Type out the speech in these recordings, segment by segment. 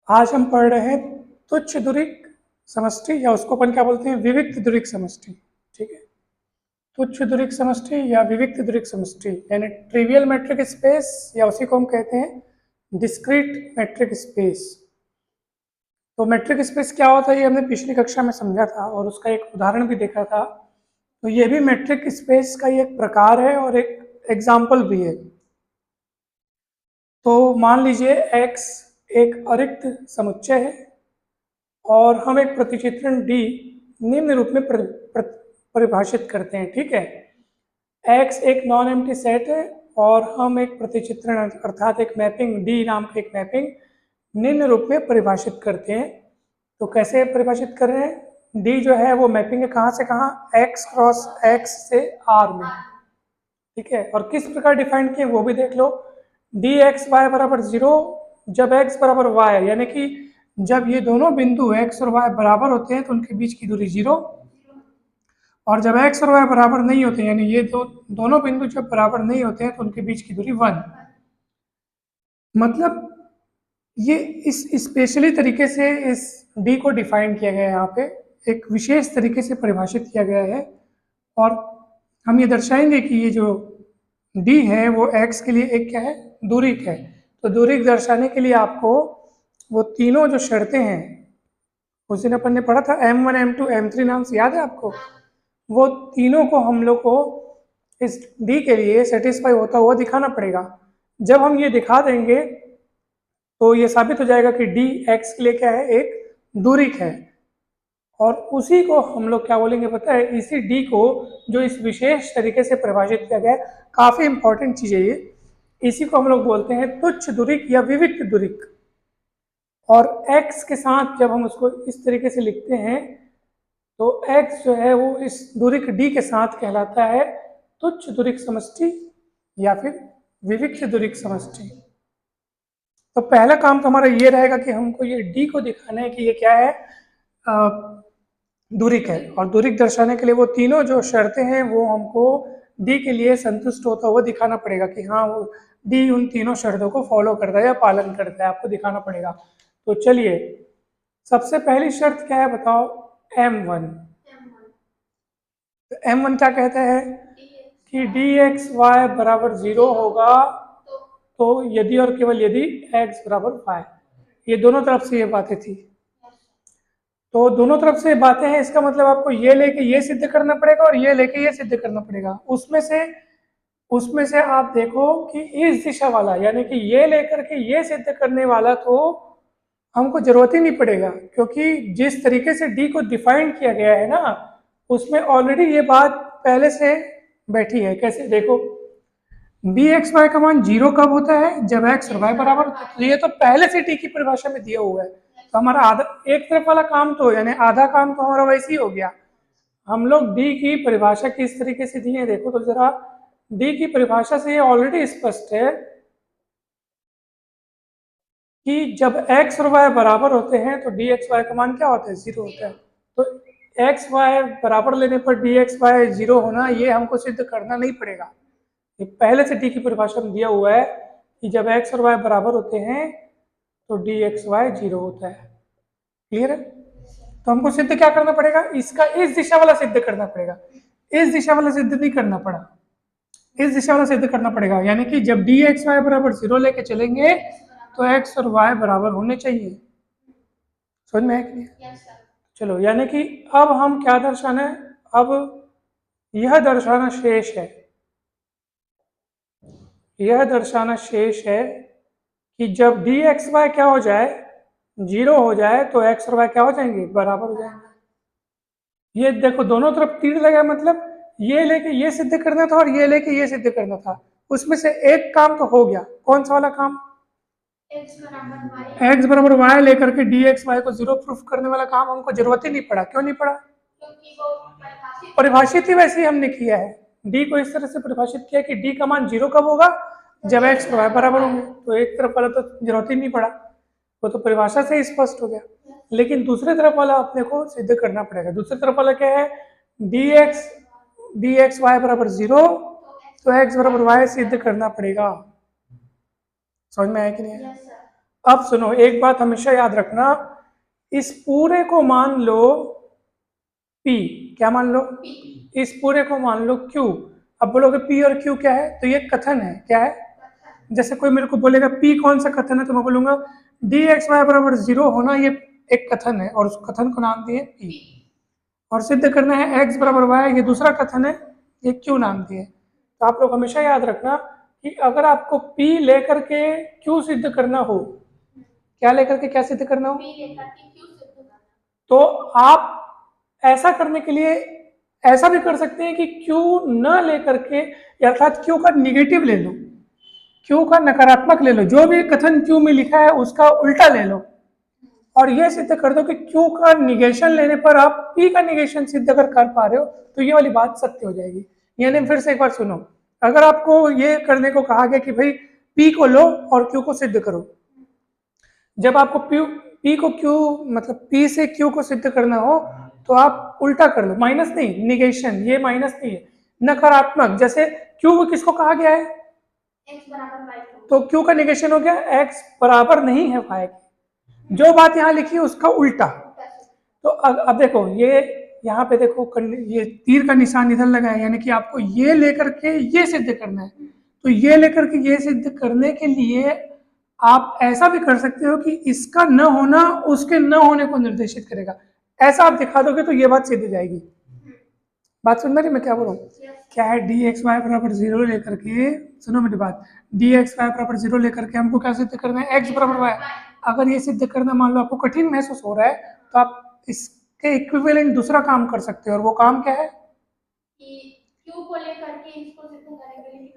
आज हम पढ़ रहे हैं तुच्छ दुरिक समष्टि, या उसको अपन क्या बोलते हैं, विविक्त दुरिक समष्टि। ठीक है, तुच्छ दुरिक समष्टि या विविक्त दुरिक समष्टि यानी ट्रिवियल मेट्रिक स्पेस, या उसी को हम कहते हैं डिस्क्रीट मेट्रिक स्पेस। तो मेट्रिक स्पेस क्या होता है ये हमने पिछली कक्षा में समझा था और उसका एक उदाहरण भी देखा था। तो ये भी मेट्रिक स्पेस का ही एक प्रकार है और एक एग्जाम्पल भी है। तो मान लीजिए x एक अरिक्त समुच्चय है और हम एक प्रतिचित्रण D निम्न रूप में परिभाषित करते हैं। ठीक है, x एक नॉन एम्प्टी सेट है और हम एक प्रतिचित्रण अर्थात एक मैपिंग D नाम का एक मैपिंग निम्न रूप में परिभाषित करते हैं। तो कैसे परिभाषित कर रहे हैं, D जो है वो मैपिंग है कहाँ से कहाँ, x क्रॉस x से R में। ठीक है, और किस प्रकार डिफाइन किए वो भी देख लो। डी एक्स वाई बराबर 0 जब x बराबर y, यानी कि जब ये दोनों बिंदु x और y बराबर होते हैं तो उनके बीच की दूरी 0, और जब x और y बराबर नहीं होते यानी ये दोनों बिंदु जब बराबर नहीं होते हैं तो उनके बीच की दूरी 1। मतलब ये इस स्पेशली तरीके से इस d को डिफाइन किया गया है, यहाँ पे एक विशेष तरीके से परिभाषित किया गया है। और हम ये दर्शाएंगे कि ये जो d है वो x के लिए एक क्या है, दूरिक है। तो दूरिक दर्शाने के लिए आपको वो तीनों जो शर्तें हैं उस दिन अपन ने पढ़ा था M1 M2 M3 नाम से, याद है आपको? वो तीनों को हम लोग को इस d के लिए सेटिस्फाई होता हुआ दिखाना पड़ेगा। जब हम ये दिखा देंगे तो ये साबित हो जाएगा कि d x के लिए क्या है, एक दूरिक है। और उसी को हम लोग क्या बोलेंगे पता है, इसी d को जो इस विशेष तरीके से परिभाषित किया गया है, काफी इंपॉर्टेंट चीज है ये, इसी को हम लोग बोलते हैं तुच्छ दुरिक या विविक्त दुरिक। और x के साथ जब हम उसको इस तरीके से लिखते हैं तो x जो है वो इस दुरिक d के साथ कहलाता है तुच्छ दुरिक समष्टि या फिर विविक्त दुरिक समष्टि। तो पहला काम तो हमारा ये रहेगा कि हमको ये d को दिखाना है कि ये क्या है, दूरिक है। और दूरिक दर्शाने के लिए वो तीनों जो शर्तें हैं वो हमको d के लिए संतुष्ट होता हुआ दिखाना पड़ेगा कि हाँ वो d उन तीनों शर्तों को फॉलो करता है या पालन करता है, आपको दिखाना पड़ेगा। तो चलिए सबसे पहली शर्त क्या है बताओ, M1। तो M1 क्या कहता है कि dxy बराबर 0 होगा तो यदि और केवल यदि x बराबर y। ये दोनों तरफ से ये बातें थी, तो दोनों तरफ से बातें हैं, इसका मतलब आपको ये लेके ये सिद्ध करना पड़ेगा और ये लेके ये सिद्ध करना पड़ेगा। उसमें से आप देखो कि इस दिशा वाला यानी कि ये लेकर के ये सिद्ध करने वाला तो हमको जरूरत ही नहीं पड़ेगा, क्योंकि जिस तरीके से d को डिफाइन किया गया है ना उसमें ऑलरेडी ये बात पहले से बैठी है। कैसे देखो, बी एक्स वाई का मान 0 कब होता है, जब x और y बराबर होता है। तो ये तो पहले से t की परिभाषा में दिया हुआ है, तो हमारा आधा एक तरफ वाला काम तो यानी आधा काम तो हमारा वैसे ही हो गया। हम लोग d की परिभाषा किस तरीके से दी है देखो तो जरा, d की परिभाषा से ये ऑलरेडी स्पष्ट है कि जब x और y बराबर होते हैं तो dxy का मान क्या होता है, 0 होता है। तो x y बराबर लेने पर dxy 0 होना ये हमको सिद्ध करना नहीं पड़ेगा, ये पहले से d की परिभाषा में दिया हुआ है कि जब x और y बराबर होते हैं तो dxy 0 होता है। क्लियर है? तो हमको सिद्ध क्या करना पड़ेगा, इसका इस दिशा वाला सिद्ध करना पड़ेगा, इस दिशा वाला सिद्ध नहीं करना पड़ा, इस दिशा वाला सिद्ध करना पड़ेगा। यानी कि जब dxy बराबर 0 लेके चलेंगे तो x और y बराबर होने चाहिए। समझ में है कि नहीं? चलो, यानी कि अब हम क्या दर्शाना है, अब यह दर्शाना शेष है, यह दर्शाना शेष है कि जब dxy क्या हो जाए, 0 हो जाए तो x और y क्या हो जाएंगे, बराबर हो जाएंगे। ये देखो दोनों तरफ तीर लगा, मतलब ये लेके ये सिद्ध करना था और ये लेके ये सिद्ध करना था, उसमें से एक काम तो हो गया। कौन सा वाला काम, x बराबर y लेकर के dxy को 0 प्रूफ करने वाला काम हमको जरूरत ही नहीं पड़ा। क्यों नहीं पड़ा, परिभाषित ही वैसे ही हमने किया है। d को इस तरह से परिभाषित किया कि d का मान 0 कब होगा, जब x और y बराबर होंगे। तो एक तरफ वाला तो जरूरत ही नहीं पड़ा, वो तो परिभाषा से ही स्पष्ट हो गया। लेकिन दूसरे तरफ वाला अपने को सिद्ध करना पड़ेगा। दूसरे तरफ वाला क्या है, dx y बराबर 0 तो x बराबर y सिद्ध करना पड़ेगा। समझ में आया कि नहीं? अब सुनो, एक बात हमेशा याद रखना, इस पूरे को मान लो P, क्या मान लो? इस पूरे को मान लो Q। अब बोलोगे P और Q क्या है? तो ये कथन है। क्या है? जैसे कोई मेरे को बोलेगा P कौन सा कथन है, तो मैं बोलूंगा dxy बराबर 0 होना, ये एक कथन है और उस कथन को नाम दिए P। और सिद्ध करना है x बराबर y, ये दूसरा कथन है, ये Q नाम दिए। तो आप लोग हमेशा याद रखना कि अगर आपको P लेकर के Q सिद्ध करना हो, क्या लेकर के क्या सिद्ध करना हो, तो आप ऐसा करने के लिए ऐसा भी कर सकते हैं कि Q न लेकर के, अर्थात Q का निगेटिव ले लो, Q का नकारात्मक ले लो, जो भी कथन Q में लिखा है उसका उल्टा ले लो, और यह सिद्ध कर दो कि Q का निगेशन लेने पर आप P का निगेशन सिद्ध अगर कर पा रहे हो तो ये वाली बात सत्य हो जाएगी। यानी फिर से एक बार सुनो, अगर आपको ये करने को कहा गया कि भाई P को लो और Q को सिद्ध करो, जब आपको P को Q मतलब P से Q को सिद्ध करना हो तो आप उल्टा कर लो, माइनस नहीं, निगेशन, ये माइनस नहीं है, नकारात्मक। जैसे Q को किसको कहा गया है? x बराबर y, तो Q का निगेशन हो गया x बराबर नहीं है y। जो बात यहाँ लिखी है उसका उल्टा। तो अब देखो, ये यहाँ पे देखो, ये तीर का निशान इधर लगा है, यानी कि आपको ये लेकर के ये सिद्ध करना है। तो ये लेकर के ये सिद्ध करने के लिए आप ऐसा भी कर सकते हो कि इसका न होना उसके न होने को निर्देशित करेगा, ऐसा आप दिखा दोगे तो ये बात सिद्ध हो जाएगी। बात सुन रही मैं क्या बोल रहा हूँ? क्या है, dxy बराबर 0 लेकर के, सुनो मेरी बात, dxy बराबर 0 लेकर के हमको क्या सिद्ध करना है? x बराबर y। अगर ये सिद्ध करना मान लो आपको कठिन महसूस हो रहा है तो आप इसके इक्विवेलेंट दूसरा काम कर सकते हो, और वो काम क्या है? Q को लेकर के इसको सिद्ध करेंगे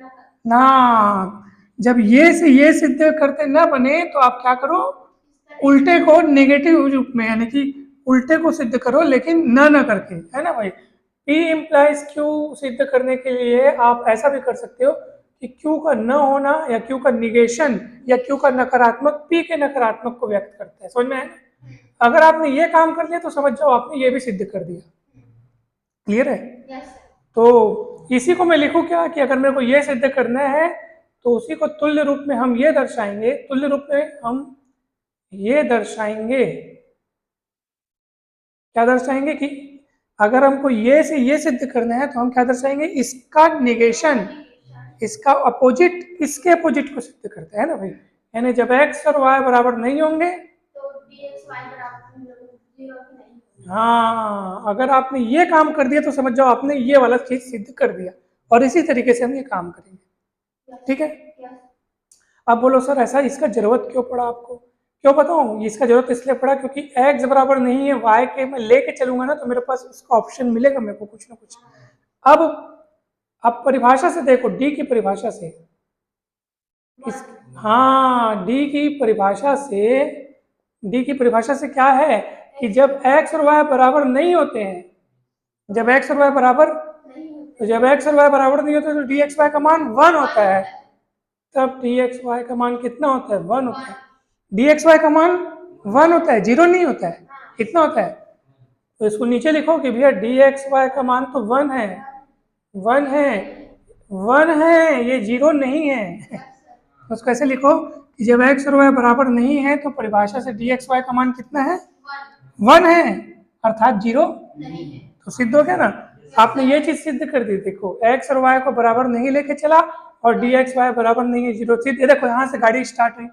ना, जब ये से ये सिद्ध करते ना बने तो आप क्या करो, उल्टे को नेगेटिव रूप में, यानी कि उल्टे को सिद्ध करो लेकिन न करके, है ना भाई। P इम्प्लाइज Q सिद्ध करने के लिए आप ऐसा भी कर सकते हो कि Q का न होना या Q का निगेशन या Q का नकारात्मक P के नकारात्मक को व्यक्त करता है। समझ में आया? अगर आपने ये काम कर लिया तो समझ जाओ आपने ये भी सिद्ध कर दिया। क्लियर है? yes, तो इसी को मैं लिखूं क्या कि अगर मेरे को ये सिद्ध करना है तो उसी को तुल्य रूप में हम ये दर्शाएंगे, तुल्य रूप में हम ये दर्शाएंगे, क्या दर्शाएंगे कि अगर हमको ये से ये सिद्ध करना है तो हम क्या दर्शाएंगे, इसका निगेशन, इसका अपोजिट, इसके अपोजिट को सिद्ध करते हैं ना भाई। यानी जब x और y बराबर नहीं होंगे तो dxy बराबर 0 नहीं। हाँ, अगर आपने ये काम कर दिया तो समझ जाओ आपने ये वाला चीज सिद्ध कर दिया, और इसी तरीके से हम ये काम करेंगे। ठीक है? अब बोलो सर ऐसा इसका जरूरत क्यों पड़ा आपको? क्यों बताऊं? इसका जरूरत इसलिए पड़ा क्योंकि x बराबर नहीं है y के, मैं लेके चलूंगा ना तो मेरे पास उसका ऑप्शन मिलेगा मेरे को कुछ ना कुछ। अब परिभाषा से देखो, d की परिभाषा से, हाँ, d की परिभाषा से क्या है कि जब x और y बराबर नहीं होते हैं, जब x और y बराबर नहीं होते तो dxy का मान 1 होता है। तब dxy का मान कितना होता है? 1 होता है। dxy का मान 1 होता है, 0 नहीं होता है। कितना होता है? तो इसको नीचे लिखो कि भैया dxy का मान तो 1 है, 1 है, ये 0 नहीं है। तो उसको ऐसे लिखो कि जब x और y बराबर नहीं है तो परिभाषा से dxy का मान कितना है? 1 है, अर्थात 0 नहीं है। तो सिद्ध हो गया ना? आपने ये चीज सिद्ध कर दी। देखो, x और y को बराबर नहीं लेके चला और dxy बराबर नहीं है 0, सिद्ध। देखो यहाँ से गाड़ी स्टार्ट है,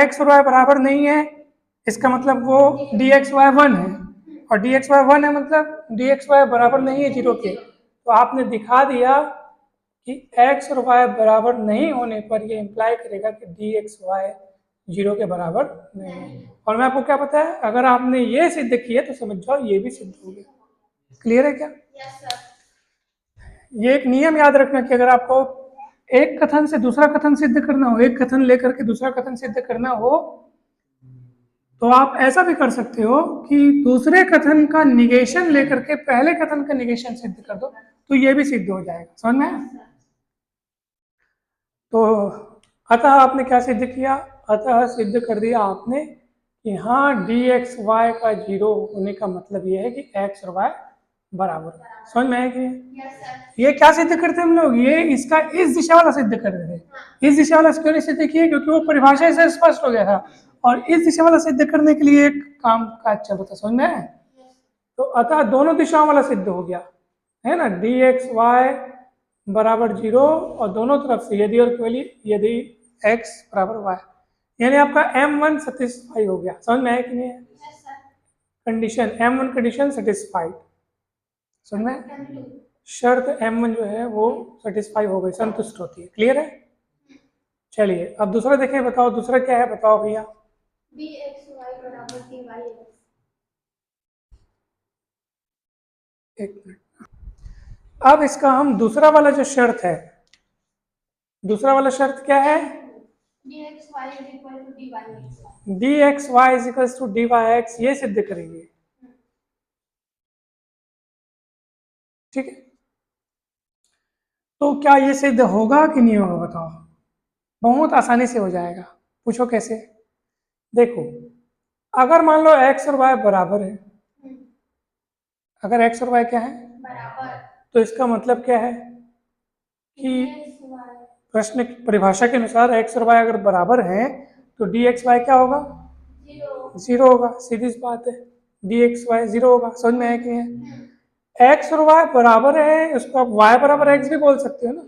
x और y बराबर नहीं है, इसका मतलब वो dxy 1 है, और dxy 1 है मतलब dxy बराबर नहीं है 0 के। तो आपने दिखा दिया कि x और y बराबर नहीं होने पर ये इम्प्लाई करेगा कि dxy 0 के बराबर नहीं है। और मैं आपको क्या पता है, अगर आपने ये सिद्ध किया तो समझ जाओ ये भी सिद्ध हो गया। क्लियर है क्या? yes, sir. ये एक नियम याद रखना कि अगर आपको एक कथन से दूसरा कथन सिद्ध करना हो, एक कथन लेकर के दूसरा कथन सिद्ध करना हो, तो आप ऐसा भी कर सकते हो कि दूसरे कथन का निगेशन लेकर के पहले कथन का निगेशन सिद्ध कर दो, तो ये भी सिद्ध हो जाएगा। समझ में आया? तो अतः आपने क्या सिद्ध किया? अतः सिद्ध कर दिया आपने कि हाँ dxy का 0 होने का मतलब ये है कि x और y बराबर। समझ में आया कि ये क्या सिद्ध करते हम लोग, ये इसका इस दिशा वाला सिद्ध कर रहे थे। इस दिशा वाला क्यों नहीं सिद्ध किए, क्योंकि वो परिभाषा से स्पष्ट हो गया था, और इस दिशा वाला सिद्ध करने के लिए एक काम काज चल रहा था। समझ में आया? तो अतः दोनों दिशाओं वाला सिद्ध हो गया है ना, डी एक्स वाई बराबर 0, और दोनों तरफ से यदि और केवल यदि x बराबर y, यानी आपका M1 सेटिस्फाई हो गया। समझ में आया कि नहीं? Condition M1 condition satisfied. समझ में? शर्त M1 जो है वो सेटिस्फाई हो गई, संतुष्ट होती है। क्लियर है? चलिए अब दूसरा देखें, बताओ दूसरा क्या है, बताओ भैया। एक मिनट, अब इसका हम दूसरा वाला जो शर्त है, दूसरा वाला शर्त क्या है, dxy is equal to dyx, ये सिद्ध करेंगे। ठीक है, तो क्या ये सिद्ध होगा कि नहीं होगा बताओ? बहुत आसानी से हो जाएगा। पूछो कैसे? देखो, अगर मान लो x और y बराबर है, अगर x और y क्या है बराबर, तो इसका मतलब क्या है कि प्रश्न की परिभाषा के अनुसार x और y अगर बराबर हैं तो dxy क्या होगा? 0 होगा। सीधी सी बात है, dxy 0 होगा। समझ में आया कि है? x और y बराबर है, उसको आप y बराबर x भी बोल सकते हो ना,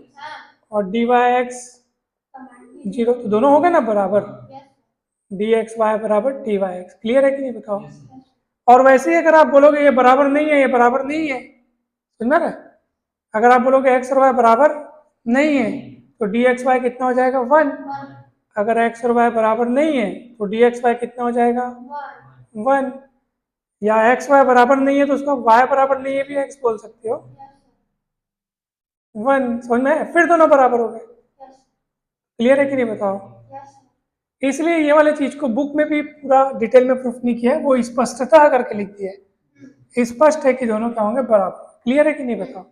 और dyx 0, तो दोनों हो गए ना बराबर, dxy बराबर dyx। क्लियर है कि नहीं बताओ? और वैसे ही अगर आप बोलोगे ये बराबर नहीं है, ये बराबर नहीं है, समझ रहे? अगर आप बोलोगे x और y बराबर नहीं है तो dxy कितना हो जाएगा? 1। अगर x और y बराबर नहीं है तो dxy कितना हो जाएगा? 1। या x y बराबर नहीं है तो उसका y बराबर नहीं है भी x बोल सकते हो, 1। समझ में? फिर दोनों बराबर हो गए। क्लियर है कि नहीं बताओ? इसलिए ये वाले चीज को बुक में भी पूरा डिटेल में प्रूफ नहीं किया है, वो स्पष्टता करके लिख दिया है, स्पष्ट है कि दोनों क्या होंगे? बराबर। क्लियर है कि नहीं बताओ?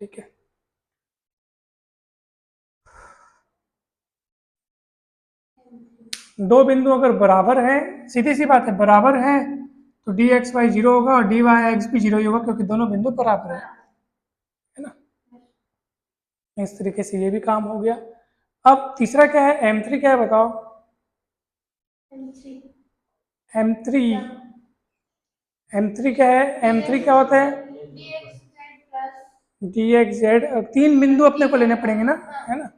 ठीक है, दो बिंदु अगर बराबर हैं, सीधी सी बात है, बराबर हैं तो डी एक्स वाई 0 होगा और डी वाई एक्स भी 0 ही होगा, क्योंकि दोनों बिंदु बराबर है ना। इस तरीके से ये भी काम हो गया। अब तीसरा क्या है, M3 क्या है बताओ? M3 M3 क्या है? M3 क्या होता है? dxz। तीन बिंदु अपने को लेने पड़ेंगे ना, है ना।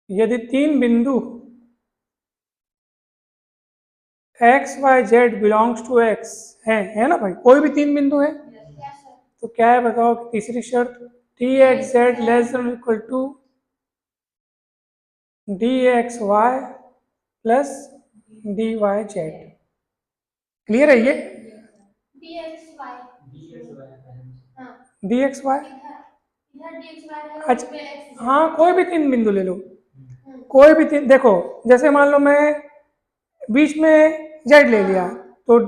यदि तीन बिंदु x y z belongs to x है ना भाई, कोई भी तीन बिंदु है, तो क्या है बताओ तीसरी शर्त? dxz less than equal to dxy plus dyz। Clear है ये? dxy, अच्छा हाँ, कोई भी तीन बिंदु ले लो, कोई भी तीन। देखो जैसे मान लो मैं बीच में z ले लिया, तो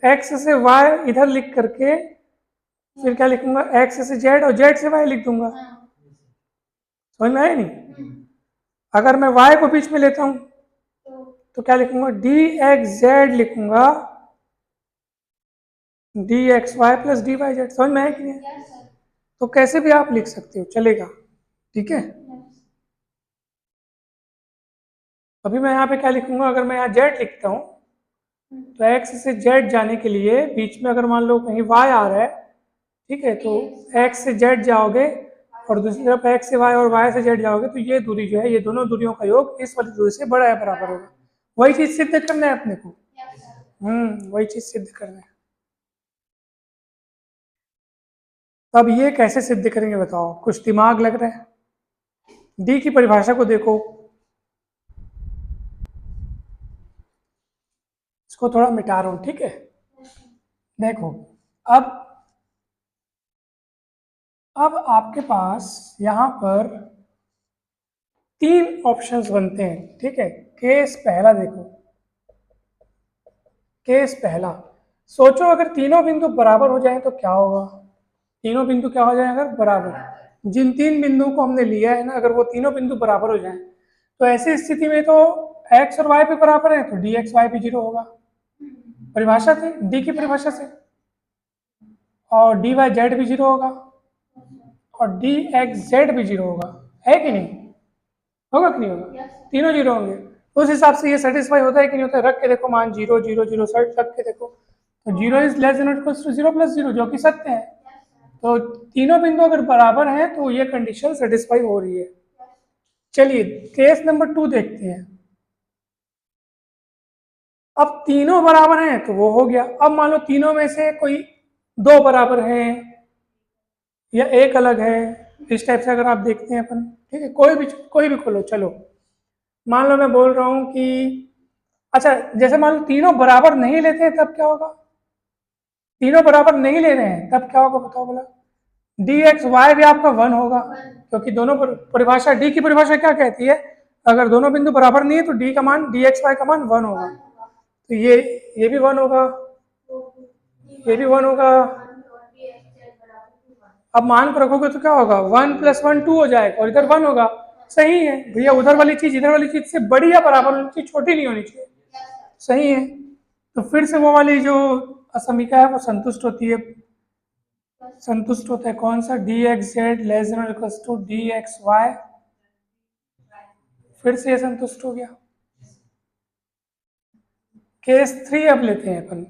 x से y इधर लिख करके फिर क्या लिखूंगा? x से z और z से y लिख दूंगा। समझ में आया नहीं? अगर मैं y को बीच में लेता हूं तो क्या लिखूंगा? dxz लिखूंगा dxy प्लस dyz। समझ में आया कि नहीं? तो कैसे भी आप लिख सकते हो, चलेगा। ठीक है, अभी मैं यहाँ पे क्या लिखूंगा? अगर मैं यहाँ z लिखता हूँ तो x से z जाने के लिए बीच में अगर मान लो कहीं y आ रहा है, ठीक है, तो x से z जाओगे और दूसरी तरफ x से y और y से z जाओगे, तो ये दूरी जो है, ये दोनों दूरियों का योग इस वाली दूरी से बड़ा या बराबर होगा। वही चीज सिद्ध करना है अपने को। वही चीज सिद्ध करना है। अब ये कैसे सिद्ध करेंगे बताओ? कुछ दिमाग लग रहा है? डी की परिभाषा को देखो, इसको थोड़ा मिटा रहा हूं, ठीक है। देखो, अब आपके पास यहाँ पर तीन ऑप्शंस बनते हैं, ठीक है। केस पहला देखो, केस पहला, सोचो अगर तीनों बिंदु बराबर हो जाए तो क्या होगा? तीनों बिंदु क्या हो जाए अगर बराबर? जिन तीन बिंदुओं को हमने लिया है ना, अगर वो तीनों बिंदु बराबर हो जाए तो ऐसी स्थिति में तो x और y भी बराबर है, तो dxy भी 0 होगा। परिभाषा थी डी की परिभाषा से, और डी वाई जेड भी 0 होगा और डी एक्स जेड भी 0 होगा, है कि नहीं? होगा कि नहीं होगा? तीनों 0 होंगे। उस हिसाब से ये सेटिस्फाई होता है कि नहीं होता है? रख के देखो मान 0 0 0 सर्ट रख के देखो, तो 0 is less than equals to 0 plus 0, जो कि सत्य है। तो तीनों बिंदु अगर बराबर हैं तो ये कंडीशन सेटिस्फाई हो रही है। चलिए केस नंबर 2 देखते हैं। अब तीनों बराबर हैं तो वो हो गया। अब मान लो तीनों में से कोई दो बराबर हैं या एक अलग है, इस टाइप से अगर आप देखते हैं अपन, ठीक है, कोई भी खोलो। चलो मान लो मैं बोल रहा हूं कि अच्छा, जैसे मान लो तीनों बराबर नहीं लेते हैं तब क्या होगा? तीनों बराबर नहीं ले रहे हैं तब क्या होगा बताओ बोला? डी एक्स वाई भी आपका 1 होगा, क्योंकि दोनों परिभाषा डी की परिभाषा क्या कहती है? अगर दोनों बिंदु बराबर नहीं है तो डी का मान डी एक्स वाई का मान 1 होगा। तो ये भी 1 होगा, ये भी 1 होगा। अब मान को रखोगे तो क्या होगा? 1 + 1 2 हो जाएगा और इधर 1 होगा। सही है भैया, उधर वाली चीज इधर वाली चीज से बड़ी या बराबर होनी चाहिए, छोटी नहीं होनी चाहिए। सही है, तो फिर से वो वाली जो असमिका है वो संतुष्ट होती है। संतुष्ट होता है कौन सा? D X Z less than equal to D X Y. फिर से ये संतुष्ट हो गया। केस 3 अब लेते हैं अपन,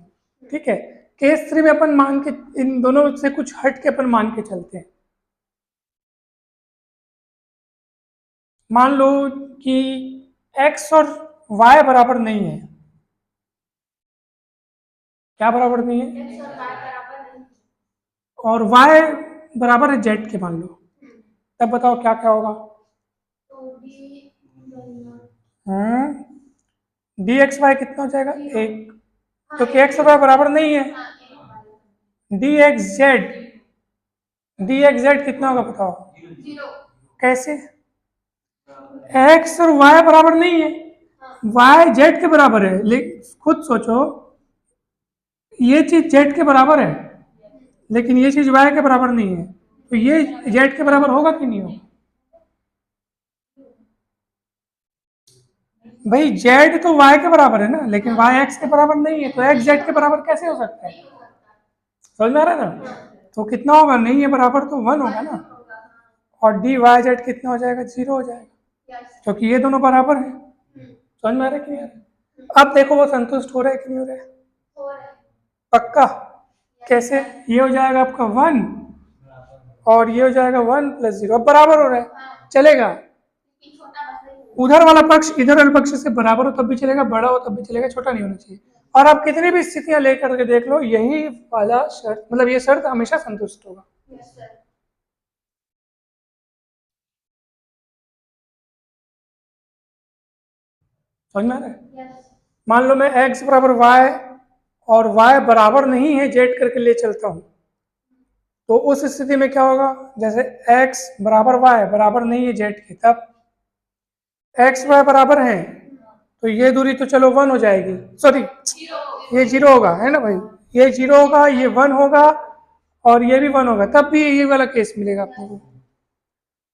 ठीक है। केस 3 में अपन मान के इन दोनों से कुछ हट के अपन मान के चलते हैं। मान लो कि x और y बराबर नहीं है। क्या बराबर नहीं है? और y बराबर है z के, मान लो, तब बताओ क्या क्या होगा? डी एक्स वाई कितना हो जाएगा? 1, क्योंकि x और y बराबर नहीं है। डी एक्स जेड कितना होगा बताओ? कैसे? x और y बराबर नहीं है, y z के बराबर है। लेकिन खुद सोचो, ये चीज z के बराबर है लेकिन ये चीज y के बराबर नहीं है, तो ये z के बराबर होगा कि नहीं होगा? भाई z तो y के बराबर है ना, लेकिन y x के बराबर नहीं है, तो x z के बराबर कैसे हो सकता है? समझ में आ रहा है ना? तो कितना होगा? नहीं है बराबर तो 1 होगा ना, और डी वाई जेड कितना हो जाएगा? 0 हो जाएगा, क्योंकि ये दोनों बराबर हैं। समझ में आ रहा है कि नहीं? अब देखो वो संतुष्ट हो रहा है कि नहीं हो रहा है? पक्का? कैसे? ये हो जाएगा आपका 1 और ये हो जाएगा 1 + 0, अब बराबर हो रहा है, चलेगा। उधर वाला पक्ष इधर वाले पक्ष से बराबर हो तब भी चलेगा, बड़ा हो तब भी चलेगा, छोटा नहीं होना चाहिए। और आप कितनी भी स्थितियां लेकर के देख लो, यही वाला शर्त, मतलब ये शर्त हमेशा संतुष्ट होगा। समझ में आ रहा है? मान लो मैं x बराबर y और y बराबर नहीं है z करके ले चलता हूं, तो उस स्थिति में क्या होगा? जैसे x बराबर y बराबर नहीं है z के, तब x y बराबर है तो ये दूरी तो चलो 1 हो जाएगी, सॉरी ये 0 होगा, है ना भाई? ये 0 होगा, ये 1 होगा और ये भी 1 होगा, तब भी ये वाला केस मिलेगा अपने को।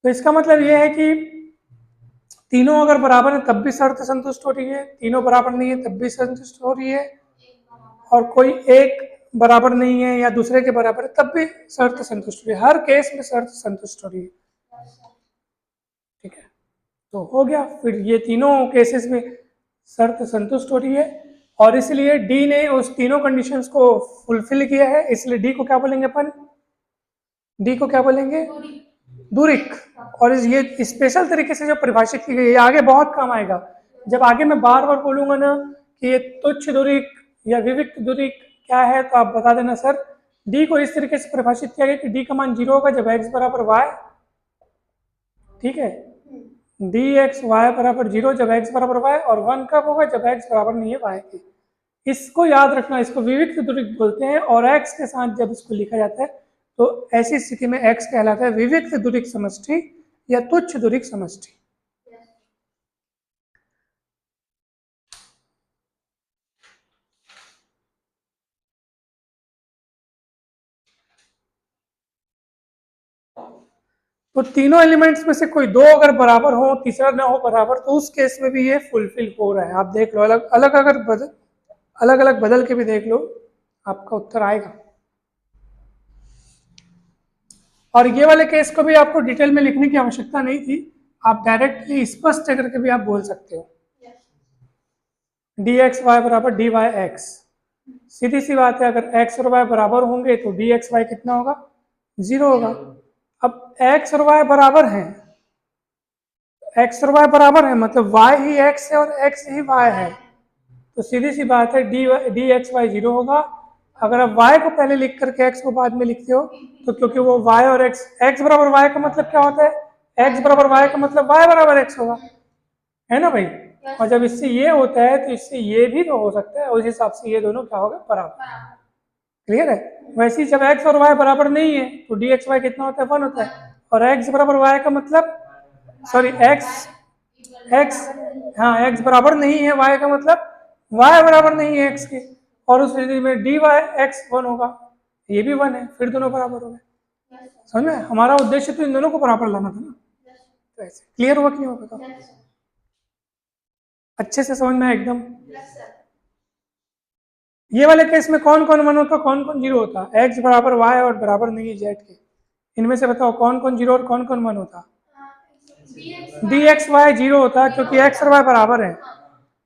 तो इसका मतलब ये है कि तीनों अगर बराबर है तब भी शर्त संतुष्ट हो रही है, तीनों बराबर नहीं है तब भी संतुष्ट हो रही है, और कोई एक बराबर नहीं है या दूसरे के बराबर है तब भी शर्त संतुष्ट हो रही है। हर केस में शर्त संतुष्ट हो रही है, ठीक है। तो हो गया, फिर ये तीनों केसेस में शर्त संतुष्ट हो रही है, और इसलिए डी ने उस तीनों कंडीशंस को फुलफिल किया है, इसलिए डी को क्या बोलेंगे अपन? डी को क्या बोलेंगे? दूरिक। और ये स्पेशल तरीके से जो परिभाषित की गई है, आगे बहुत काम आएगा। जब आगे मैं बार बार बोलूंगा ना कि ये तुच्छ दूरिक या विविक्त दूरिक क्या है, तो आप बता देना सर। डी को इस तरीके से परिभाषित किया गया कि डी का मान 0 होगा जब x बराबर y, ठीक है। डी एक्स वाई बराबर 0 जब x बराबर y, और 1 कब होगा? जब x बराबर नहीं है y के। इसको याद रखना, इसको विविक्त दूरिक बोलते हैं, और x के साथ जब इसको लिखा जाता है तो ऐसी स्थिति में x कहलाता है विविक्त दूरिक समष्टि या तुच्छ दूरिक समष्टि। तो तीनों एलिमेंट्स में से कोई दो अगर बराबर हो, तीसरा ना हो बराबर, तो उस केस में भी ये फुलफिल हो रहा है। आप देख लो, अलग अलग अगर अलग अलग बदल के भी देख लो, आपका उत्तर आएगा। और ये वाले केस को भी आपको डिटेल में लिखने की आवश्यकता नहीं थी, आप डायरेक्टली स्पष्ट करके भी आप बोल सकते हो, डी एक्स वाई बराबर डी वाई एक्स। सीधी सी बात है, अगर एक्स और वाई बराबर होंगे तो डी एक्स वाई कितना होगा, 0 होगा। अब एक्स और वाई बराबर हैं, एक्स और वाई बराबर है मतलब वाई ही एक्स है और एक्स ही वाई है, तो सीधी सी बात है डी एक्स वाई 0 होगा। अगर आप y को पहले लिख करके x को बाद में लिखते हो तो क्योंकि वो y और x बराबर y का मतलब क्या होता है, x बराबर y का मतलब y बराबर x होगा, है ना भाई। और जब इससे ये होता है तो इससे ये भी तो हो सकता है, उस हिसाब से ये दोनों क्या होगा, बराबर। क्लियर है। वैसे ही जब x और y बराबर नहीं है तो डी एक्स वाई कितना होता है, 1 होता है। और x बराबर y का मतलब सॉरी x हाँ x बराबर नहीं है y का मतलब y बराबर नहीं है x के, और उस स्थिति में डी वाई एक्स 1 होगा, ये भी 1 है, फिर दोनों बराबर हो गए। समझ में, हमारा उद्देश्य तो इन दोनों को बराबर लाना था ना। तो ऐसे क्लियर हुआ कि नहीं हुआ, बताओ अच्छे से समझ में एकदम। ये वाले केस में कौन कौन 1 होता, कौन कौन 0 होता, x बराबर y और बराबर नहीं है z के, इनमें से बताओ कौन कौन 0 और कौन कौन 1 होता। डी एक्स वाई 0 होता क्योंकि x और y बराबर है,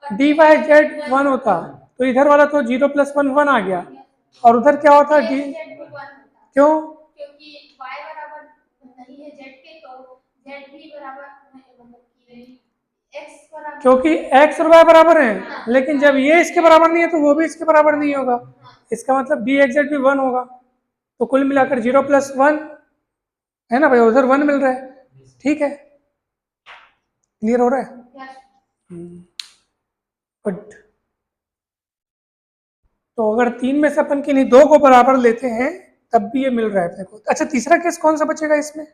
डी वाई जेड 1 होता, तो इधर वाला तो 0 + 1 1 आ गया, और उधर क्या होता डी, क्यों, क्योंकि y बराबर नहीं है z के तो z भी बराबर x बराबर, क्योंकि x और y बराबर हैं, लेकिन जब ये इसके बराबर नहीं है तो वो भी इसके बराबर नहीं होगा, इसका मतलब डी एक्स जेड भी 1 होगा, तो कुल मिलाकर 0 + 1 है ना भाई, उधर 1 मिल रहा है, ठीक है, क्लियर हो रहा है। गुड। तो अगर 3 में से अपन किन्हीं 2 को बराबर लेते हैं तब भी ये मिल रहा है अपने को। अच्छा तीसरा केस कौन सा बचेगा इसमें,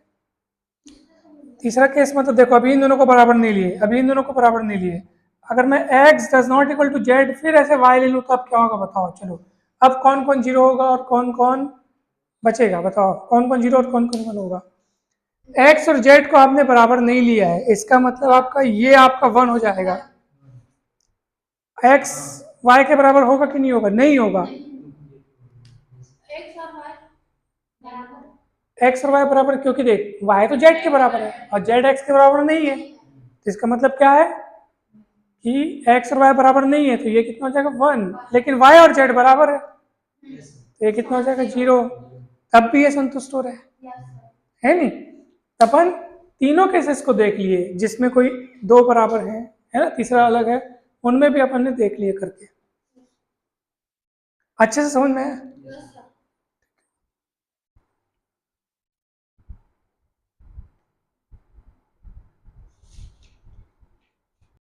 तीसरा केस मतलब देखो अभी इन दोनों को बराबर नहीं लिए, अभी इन दोनों को बराबर नहीं लिए, अगर मैं x does not equal to Z फिर ऐसे y ले लूँ तो अब क्या होगा बताओ, चलो अब कौन कौन 0 होगा और कौन कौन बचेगा, बताओ कौन कौन 0 और कौन कौन 1 होगा। x और z को आपने बराबर नहीं लिया है, इसका मतलब आपका ये आपका 1 हो जाएगा, x y के बराबर होगा कि नहीं होगा, नहीं होगा, x और y बराबर, क्योंकि देख y तो z के बराबर है और z x के बराबर नहीं है, तो इसका मतलब क्या है कि x और y बराबर नहीं है, तो ये कितना हो जाएगा 1, लेकिन y और z बराबर है तो ये कितना हो जाएगा 0, तब भी ये संतुष्ट हो रहा है नहीं। अपन तीनों केसेस को देख लिए जिसमें कोई 2 बराबर है ना, तीसरा अलग है, उनमें भी अपन ने देख लिए करके, अच्छे से समझ में आया।